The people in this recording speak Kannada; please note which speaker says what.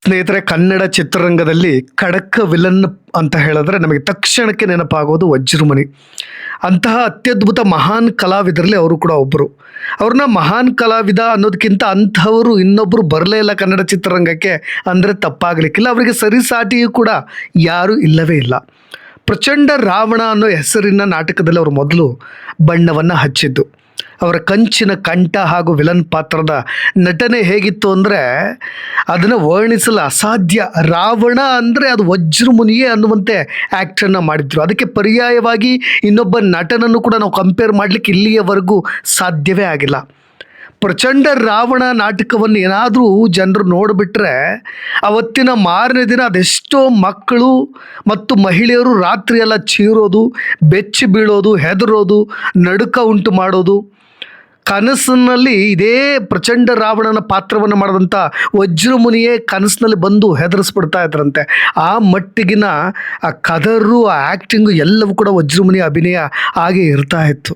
Speaker 1: ಸ್ನೇಹಿತರೆ, ಕನ್ನಡ ಚಿತ್ರರಂಗದಲ್ಲಿ ಖಡಕ್ ವಿಲನ್ ಅಂತ ಹೇಳಿದ್ರೆ ನಮಗೆ ತಕ್ಷಣಕ್ಕೆ ನೆನಪಾಗೋದು ವಜ್ರಮುನಿ. ಅಂತಹ ಅತ್ಯದ್ಭುತ ಮಹಾನ್ ಕಲಾವಿದರಲ್ಲಿ ಅವರು ಕೂಡ ಒಬ್ಬರು. ಅವ್ರನ್ನ ಮಹಾನ್ ಕಲಾವಿದ ಅನ್ನೋದಕ್ಕಿಂತ ಅಂಥವರು ಇನ್ನೊಬ್ಬರು ಬರಲೇ ಇಲ್ಲ ಕನ್ನಡ ಚಿತ್ರರಂಗಕ್ಕೆ ಅಂದರೆ ತಪ್ಪಾಗಲಿಕ್ಕಿಲ್ಲ. ಅವರಿಗೆ ಸರಿಸಾಟಿಯೂ ಕೂಡ ಯಾರೂ ಇಲ್ಲವೇ ಇಲ್ಲ. ಪ್ರಚಂಡ ರಾವಣ ಅನ್ನೋ ಹೆಸರಿನ ನಾಟಕದಲ್ಲಿ ಅವರು ಮೊದಲು ಬಣ್ಣವನ್ನು ಹಚ್ಚಿದ್ದು. ಅವರ ಕಂಚಿನ ಕಂಠ ಹಾಗೂ ವಿಲನ್ ಪಾತ್ರದ ನಟನೆ ಹೇಗಿತ್ತು ಅಂದರೆ ಅದನ್ನು ವರ್ಣಿಸಲು ಅಸಾಧ್ಯ. ರಾವಣ ಅಂದರೆ ಅದು ವಜ್ರಮುನಿಯೇ ಅನ್ನುವಂತೆ ಆ್ಯಕ್ಟನ್ನು ಮಾಡಿದ್ರು. ಅದಕ್ಕೆ ಪರ್ಯಾಯವಾಗಿ ಇನ್ನೊಬ್ಬ ನಟನನ್ನು ಕೂಡ ನಾವು ಕಂಪೇರ್ ಮಾಡಲಿಕ್ಕೆ ಇಲ್ಲಿಯವರೆಗೂ ಸಾಧ್ಯವೇ ಆಗಿಲ್ಲ. ಪ್ರಚಂಡ ರಾವಣ ನಾಟಕವನ್ನು ಏನಾದರೂ ಜನರು ನೋಡಿಬಿಟ್ರೆ ಅವತ್ತಿನ ಮಾರನೇ ದಿನ ಅದೆಷ್ಟೋ ಮಕ್ಕಳು ಮತ್ತು ಮಹಿಳೆಯರು ರಾತ್ರಿಯೆಲ್ಲ ಚೀರೋದು, ಬೆಚ್ಚಿ ಬೀಳೋದು, ಹೆದರೋದು, ನಡುಕ ಉಂಟು ಮಾಡೋದು. ಕನಸಿನಲ್ಲಿ ಇದೇ ಪ್ರಚಂಡ ರಾವಣನ ಪಾತ್ರವನ್ನು ಮಾಡಿದಂಥ ವಜ್ರಮುನಿಯೇ ಕನಸಿನಲ್ಲಿ ಬಂದು ಹೆದರಿಸ್ಬಿಡ್ತಾ ಇದ್ರಂತೆ. ಆ ಮಟ್ಟಿಗಿನ ಆ ಕದರು, ಆ ಆ್ಯಕ್ಟಿಂಗು ಎಲ್ಲವೂ ಕೂಡ ವಜ್ರಮುನಿಯ ಅಭಿನಯ ಹಾಗೆ ಇರ್ತಾ ಇತ್ತು.